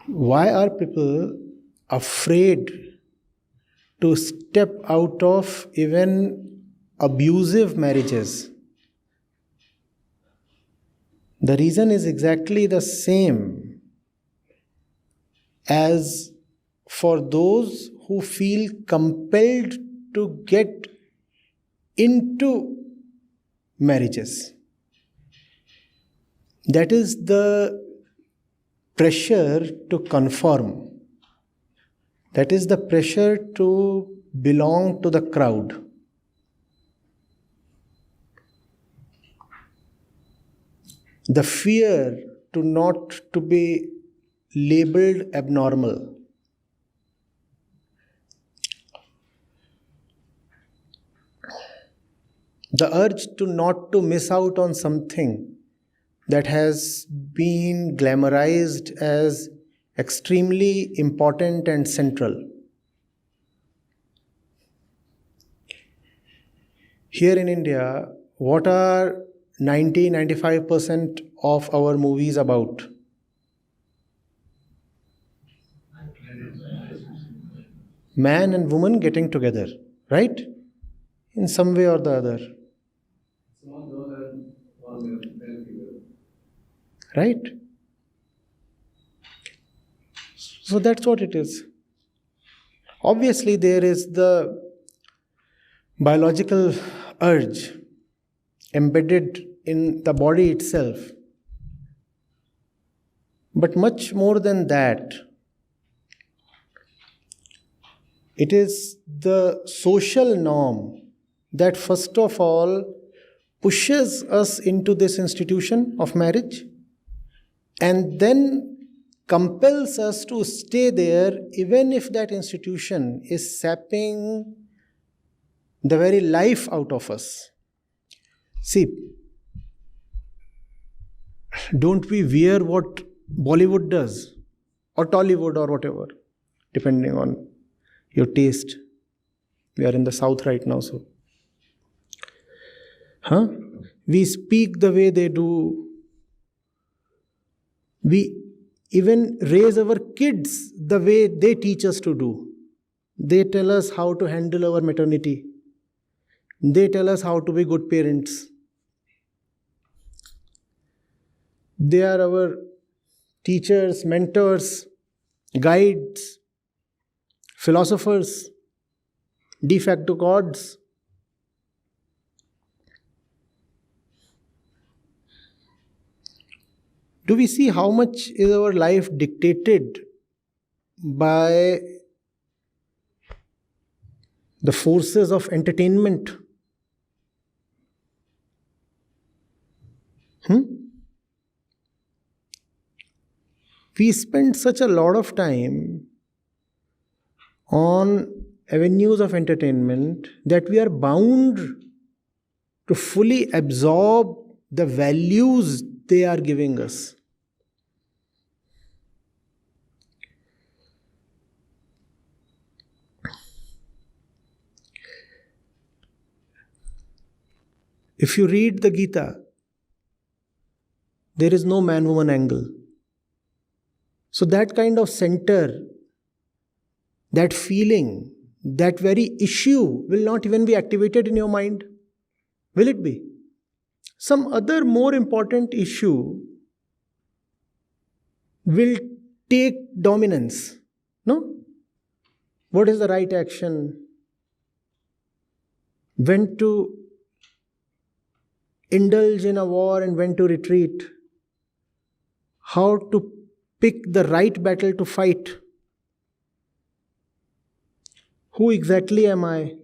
Why are people afraid to step out of even abusive marriages? The reason is exactly the same as for those who feel compelled to get into marriages. That is the pressure to conform. That is the pressure to belong to the crowd. The fear to not to be labeled abnormal. The urge to not to miss out on something that has been glamorized as extremely important and central. Here in India, what are 90-95% of our movies about? Man and woman getting together, right? In some way or the other. Right? So that's what it is. Obviously, there is the biological urge embedded in the body itself. But much more than that, it is the social norm that first of all pushes us into this institution of marriage and then compels us to stay there even if that institution is sapping the very life out of us. See, don't we wear what Bollywood does or Tollywood or whatever, depending on your taste? We are in the South right now, so. We speak the way they do. We even raise our kids the way they teach us to do. They tell us how to handle our maternity. They tell us how to be good parents. They are our teachers, mentors, guides, philosophers, de facto gods. Do we see how much is our life dictated by the forces of entertainment? We spend such a lot of time on avenues of entertainment that we are bound to fully absorb the values they are giving us. If you read the Gita, there is no man-woman angle. So that kind of center, that feeling, that very issue will not even be activated in your mind. Will it be? Some other more important issue will take dominance. No? What is the right action? When to indulge in a war and when to retreat? How to pick the right battle to fight? Who exactly am I?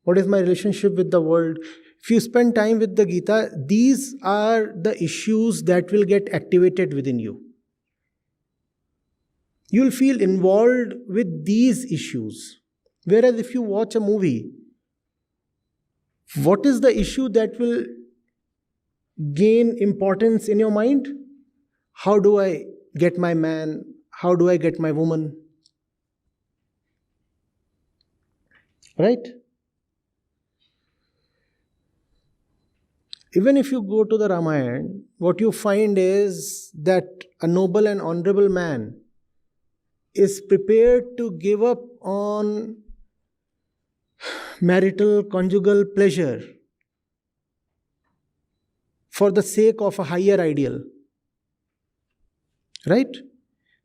What is my relationship with the world? If you spend time with the Gita, these are the issues that will get activated within you. You will feel involved with these issues. Whereas if you watch a movie, what is the issue that will gain importance in your mind? How do I get my man? How do I get my woman? Right? Even if you go to the Ramayana, what you find is that a noble and honorable man is prepared to give up on marital, conjugal pleasure for the sake of a higher ideal. Right?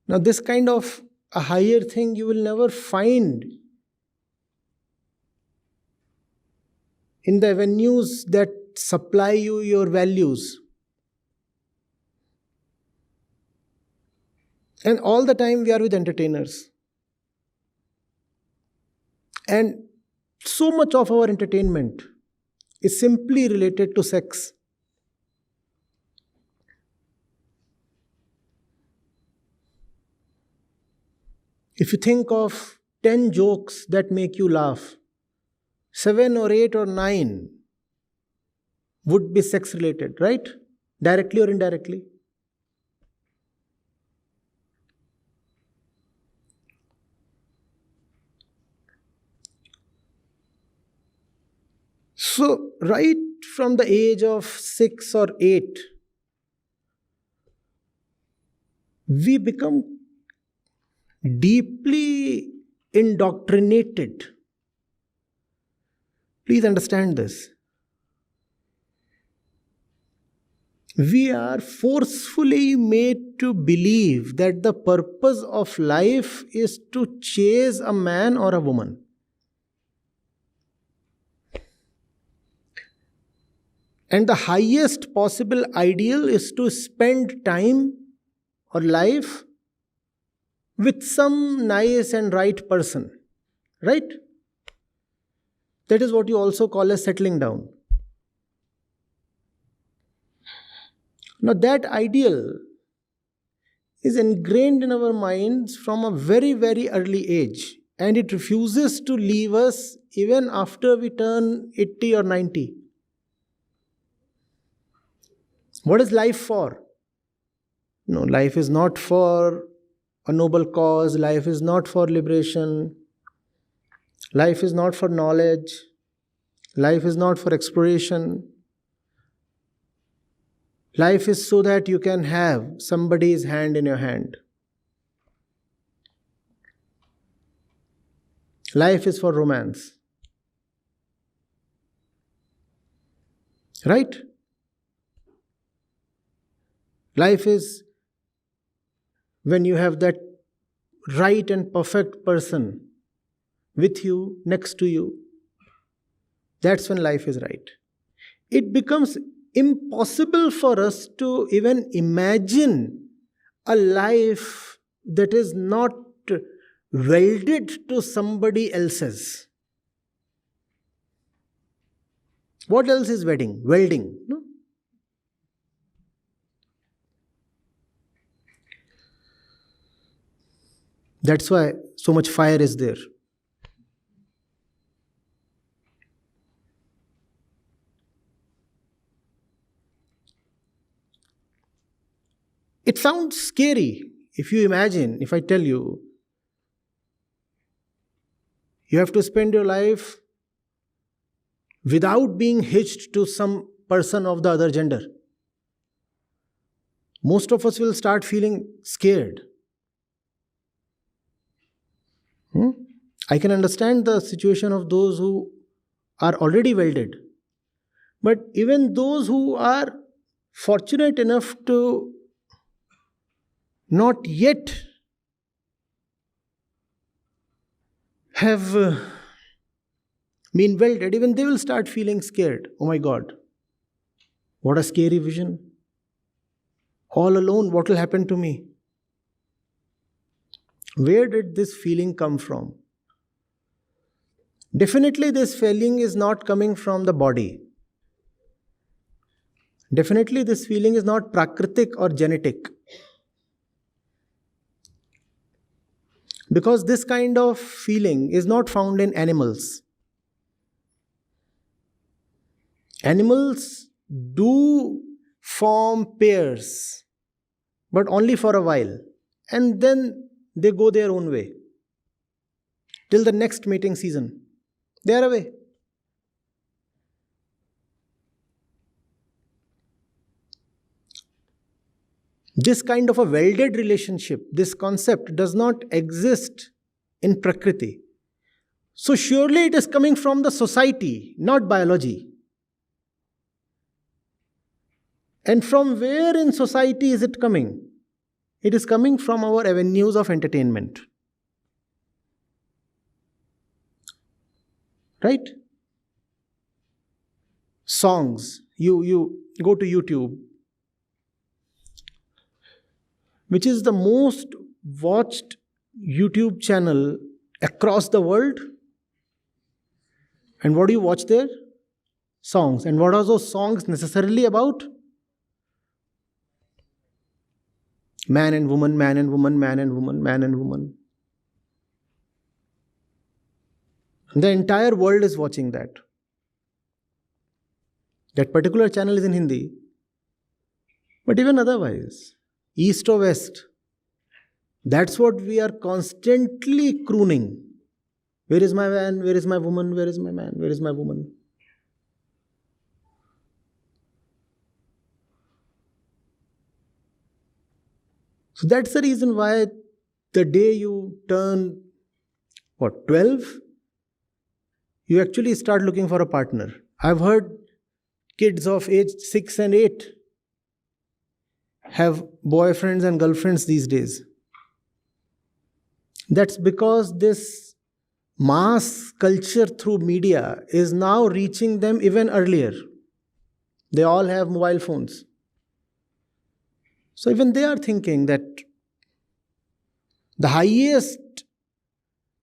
Now, this kind of a higher thing you will never find in the avenues that supply you your values. And all the time we are with entertainers. And so much of our entertainment is simply related to sex. If you think of 10 jokes that make you laugh, 7 or 8 or 9 would be sex related, right? Directly or indirectly. So, right from the age of 6 or 8, we become deeply indoctrinated. Please understand this. We are forcefully made to believe that the purpose of life is to chase a man or a woman. And the highest possible ideal is to spend time or life with some nice and right person. Right? That is what you also call as settling down. Now that ideal is ingrained in our minds from a very, very early age, and it refuses to leave us even after we turn 80 or 90. What is life for? No, life is not for a noble cause. Life is not for liberation. Life is not for knowledge. Life is not for exploration. Life is so that you can have somebody's hand in your hand. Life is for romance. Right? Life is when you have that right and perfect person with you, next to you. That's when life is right. It becomes impossible for us to even imagine a life that is not welded to somebody else's. What else is wedding? Welding. No? That's why so much fire is there. It sounds scary if you imagine, if I tell you, you have to spend your life without being hitched to some person of the other gender. Most of us will start feeling scared. I can understand the situation of those who are already welded. But even those who are fortunate enough to not yet have been welded, even they will start feeling scared. Oh my God, what a scary vision. All alone, what will happen to me? Where did this feeling come from? Definitely this feeling is not coming from the body. Definitely this feeling is not prakritic or genetic. Because this kind of feeling is not found in animals. Animals do form pairs, but only for a while. And then they go their own way. Till the next mating season. They are away. This kind of a welded relationship, this concept does not exist in Prakriti. So surely it is coming from the society, not biology. And from where in society is it coming? It is coming from our avenues of entertainment. Right? Songs. You go to YouTube, which is the most watched YouTube channel across the world. And what do you watch there? Songs. And what are those songs necessarily about? Man and woman, man and woman, man and woman, man and woman. The entire world is watching that. That particular channel is in Hindi. But even otherwise, east or west, that's what we are constantly crooning. Where is my man? Where is my woman? Where is my man? Where is my woman? So that's the reason why the day you turn, 12? You actually start looking for a partner. I've heard kids of age 6 and 8 have boyfriends and girlfriends these days. That's because this mass culture through media is now reaching them even earlier. They all have mobile phones. So even they are thinking that the highest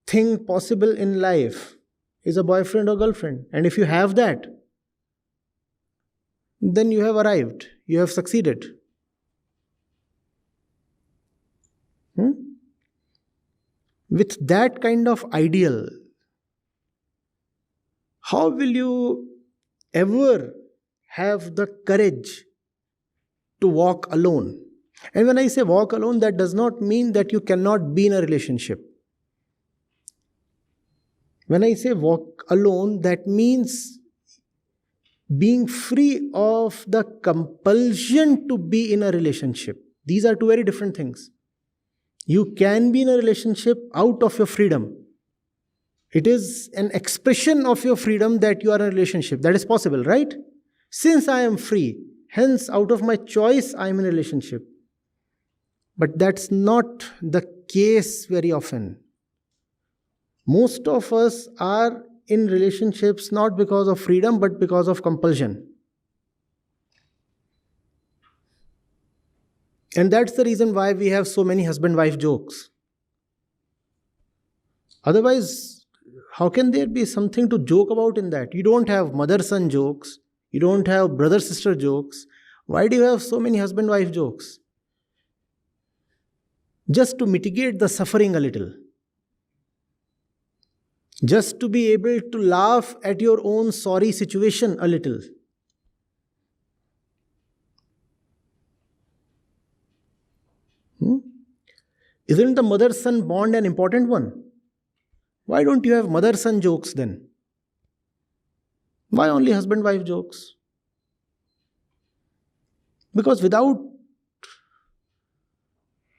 thing possible in life is a boyfriend or girlfriend. And if you have that, then you have arrived. You have succeeded. With that kind of ideal, how will you ever have the courage to walk alone? And when I say walk alone, that does not mean that you cannot be in a relationship. When I say walk alone, that means being free of the compulsion to be in a relationship. These are two very different things. You can be in a relationship out of your freedom. It is an expression of your freedom that you are in a relationship. That is possible, right? Since I am free, hence out of my choice I am in a relationship. But that's not the case very often. Most of us are in relationships not because of freedom but because of compulsion. And that's the reason why we have so many husband-wife jokes. Otherwise, how can there be something to joke about in that? You don't have mother-son jokes. You don't have brother-sister jokes. Why do you have so many husband-wife jokes? Just to mitigate the suffering a little. Just to be able to laugh at your own sorry situation a little. Isn't the mother-son bond an important one? Why don't you have mother-son jokes then? Why only husband-wife jokes? Because without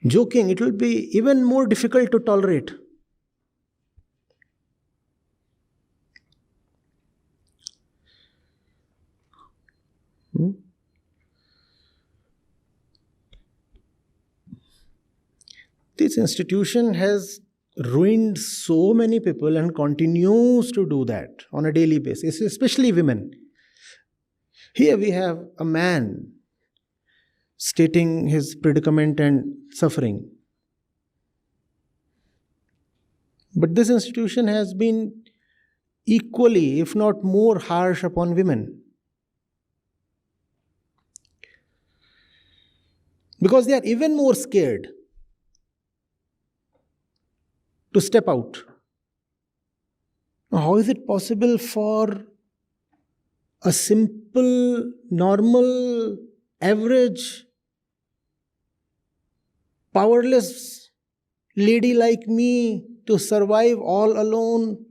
joking, it will be even more difficult to tolerate. This institution has ruined so many people and continues to do that on a daily basis, especially women. Here we have a man stating his predicament and suffering. But this institution has been equally, if not more, harsh upon women. Because they are even more scared to step out. Now, how is it possible for a simple, normal, average, powerless lady like me to survive all alone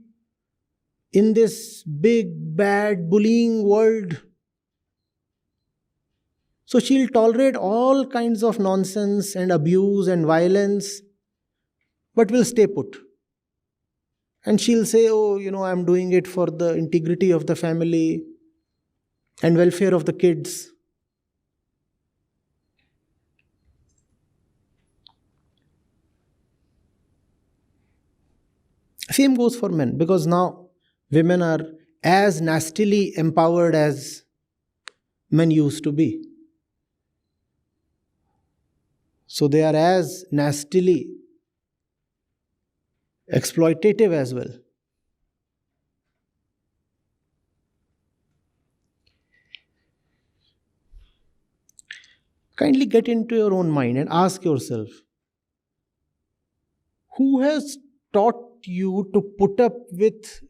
in this big, bad, bullying world? So she'll tolerate all kinds of nonsense and abuse and violence, but will stay put. And she'll say, oh, I'm doing it for the integrity of the family and welfare of the kids. Same goes for men, because now women are as nastily empowered as men used to be. So they are as nastily exploitative as well. Kindly get into your own mind and ask yourself, who has taught you to put up with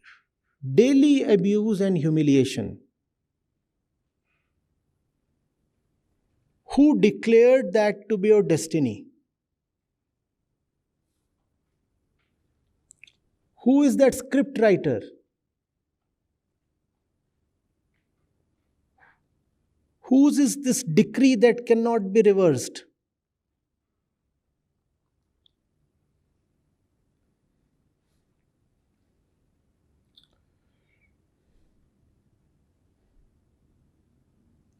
daily abuse and humiliation? Who declared that to be your destiny? Who is that script writer? Whose is this decree that cannot be reversed?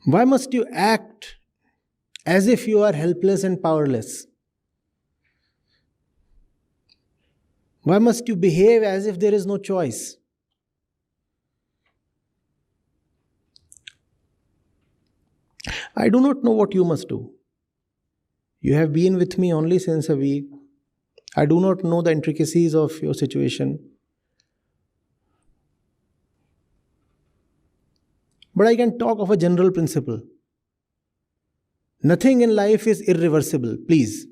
Why must you act as if you are helpless and powerless? Why must you behave as if there is no choice? I do not know what you must do. You have been with me only since a week. I do not know the intricacies of your situation. But I can talk of a general principle. Nothing in life is irreversible, please.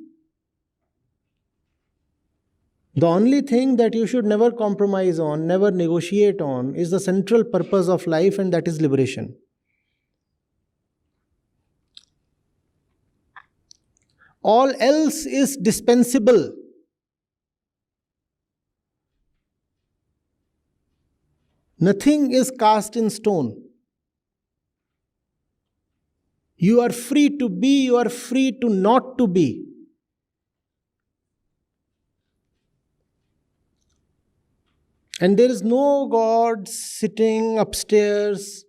The only thing that you should never compromise on, never negotiate on, is the central purpose of life, and that is liberation. All else is dispensable. Nothing is cast in stone. You are free to be, you are free to not to be. And there is no God sitting upstairs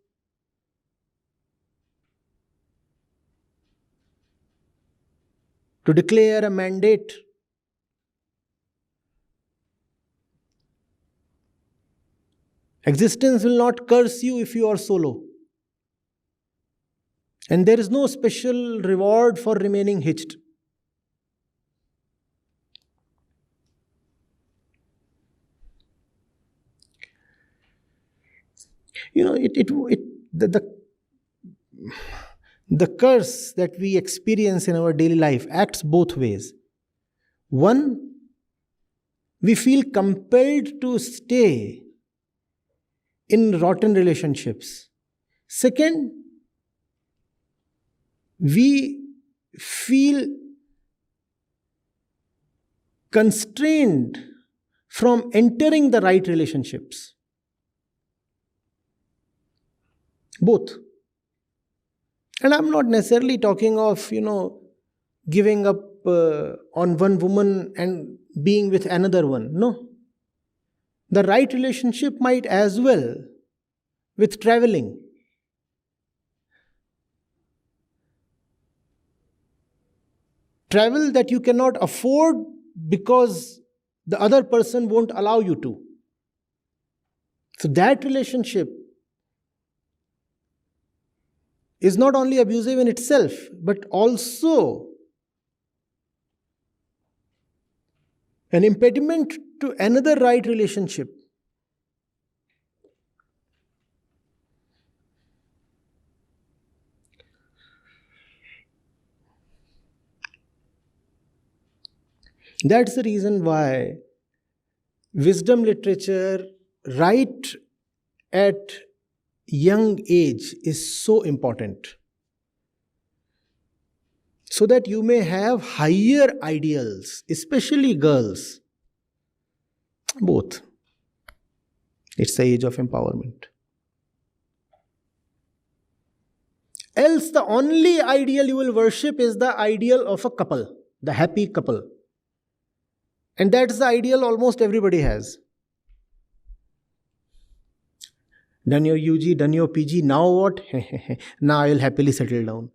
to declare a mandate. Existence will not curse you if you are solo. And there is no special reward for remaining hitched. The curse that we experience in our daily life acts both ways. One, we feel compelled to stay in rotten relationships. Second, we feel constrained from entering the right relationships. Both. And I'm not necessarily talking of, giving up on one woman and being with another one. No. The right relationship might as well with traveling. Travel that you cannot afford because the other person won't allow you to. So that relationship is not only abusive in itself, but also an impediment to another right relationship. That's the reason why wisdom literature right at young age is so important. So that you may have higher ideals, especially girls. Both. It's the age of empowerment. Else, the only ideal you will worship is the ideal of a couple, the happy couple. And that's the ideal almost everybody has. Done your UG, done your PG, now what? Now I will happily settle down.